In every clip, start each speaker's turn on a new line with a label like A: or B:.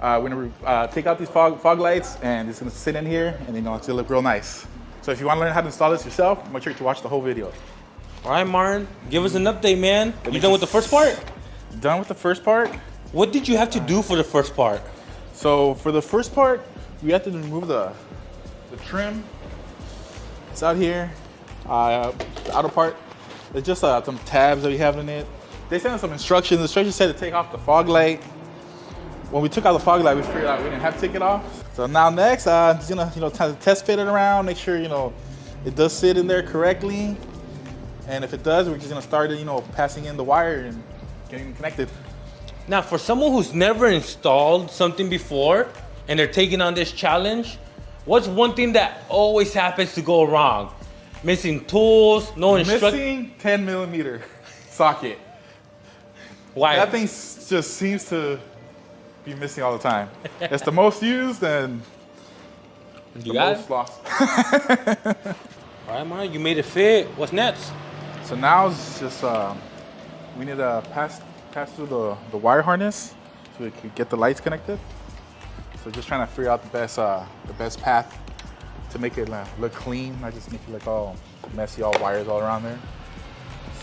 A: We're gonna take out these fog lights, and it's gonna sit in here, and it's gonna look real nice. So if you want to learn how to install this yourself, make sure to watch the whole video.
B: All right, Martin, give us an update, man. You done with the first part?
A: Done with the first part.
B: What did you have to do for the first part?
A: So for the first part, we have to remove the trim. It's out here. The outer part. It's just some tabs that we have in it. They sent us some instructions. The instructions said to take off the fog light. When we took out the fog light, we figured out we didn't have to take it off. So now next, just gonna test fit it around, make sure it does sit in there correctly. And if it does, we're just gonna start passing in the wire and getting it connected.
B: Now, for someone who's never installed something before and they're taking on this challenge, what's one thing that always happens to go wrong? Missing tools, no instructions.
A: Missing 10mm socket.
B: Why?
A: That thing just seems to be missing all the time. It's the most used and
B: you
A: the most lost.
B: All right, man, you made it fit. What's next?
A: So now it's just we need to pass through the wire harness so we can get the lights connected. So just trying to figure out the best path to make it look clean, not just make it look all messy, all wires all around there.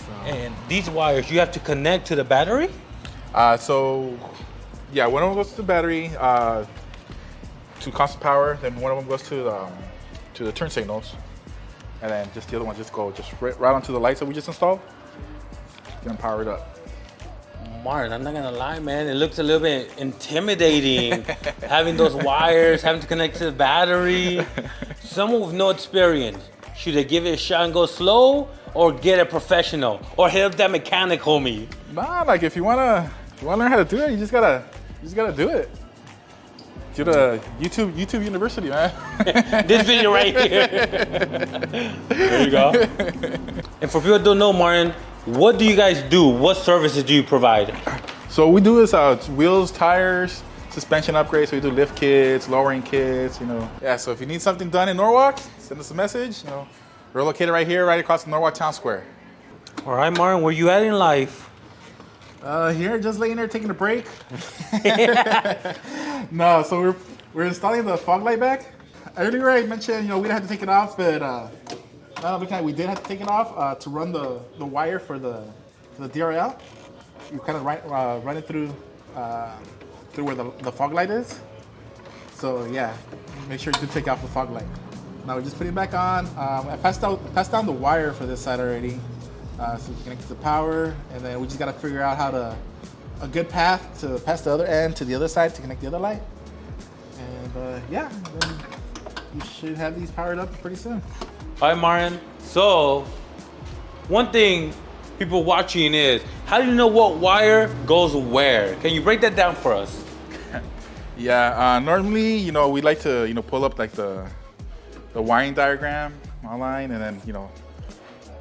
A: So.
B: And these wires, you have to connect to the battery?
A: So yeah, one of them goes to the battery to constant power. Then one of them goes to the turn signals, and then just the other ones just go right onto the lights that we just installed. Get them powered up.
B: Martin, I'm not gonna lie, man. It looks a little bit intimidating having those wires, having to connect to the battery. Someone with no experience, should they give it a shot and go slow, or get a professional, or hit up that mechanic homie?
A: Nah, like if you wanna learn how to do it, you just gotta do it. Do the YouTube University, man.
B: This video right here. There you go. And for people that don't know, Martin, what do you guys do? What services do you provide?
A: So what we do is wheels, tires, suspension upgrades. So we do lift kits, lowering kits, Yeah, so if you need something done in Norwalk, send us a message. We're located right here, right across the Norwalk Town Square.
B: All right, Martin, where you at in life?
A: Here, just laying there taking a break. No, so we're installing the fog light back. Earlier I mentioned, we didn't have to take it off, but we did have to take it off to run the wire for the DRL. You kind of run it through where the fog light is. So yeah, make sure you do take off the fog light. Now we just put it back on. I passed down the wire for this side already. So we can connect to the power, and then we just gotta figure out a good path to pass the other end to the other side to connect the other light. And yeah, then you should have these powered up pretty soon.
B: All right, Martin. So, one thing people watching is, how do you know what wire goes where? Can you break that down for us?
A: Yeah, normally, we like to, pull up like the wiring diagram online, and then,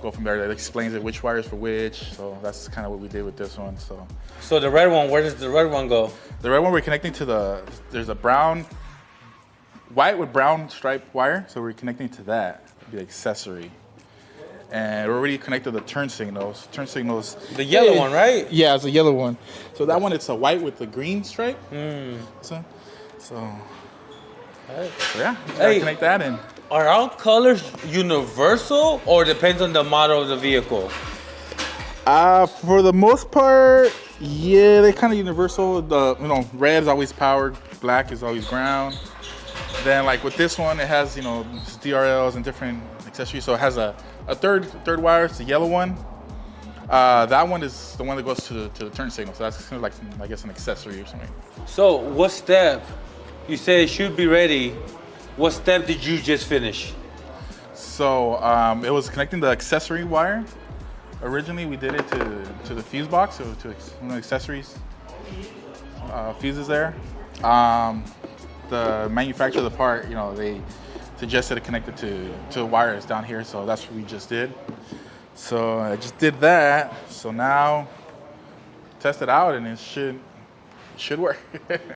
A: go from there. That explains it, which wires for which. So that's kind of what we did with this one. So
B: the red one, where does the red one go?
A: The red one we're connecting to there's a white with brown striped wire. So we're connecting to that, the accessory. And we're already connected to the turn signals.
B: The yellow one, right?
A: Yeah, it's a yellow one. So that one, it's a white with the green stripe. So yeah, you gotta connect that in.
B: Are all colors universal, or depends on the model of the vehicle?
A: For the most part, yeah, they're kind of universal. Red is always powered, black is always ground. Then like with this one, it has DRLs and different accessories. So it has a third wire. It's the yellow one. That one is the one that goes to the turn signal. So that's kind of like, I guess, an accessory or something.
B: So what step? You say it should be ready. What step did you just finish?
A: So it was connecting the accessory wire. Originally, we did it to the fuse box, so to one of the accessories fuses there. The manufacturer of the part, they suggested to connect it to wires down here, so that's what we just did. So I just did that. So now test it out, and it should work.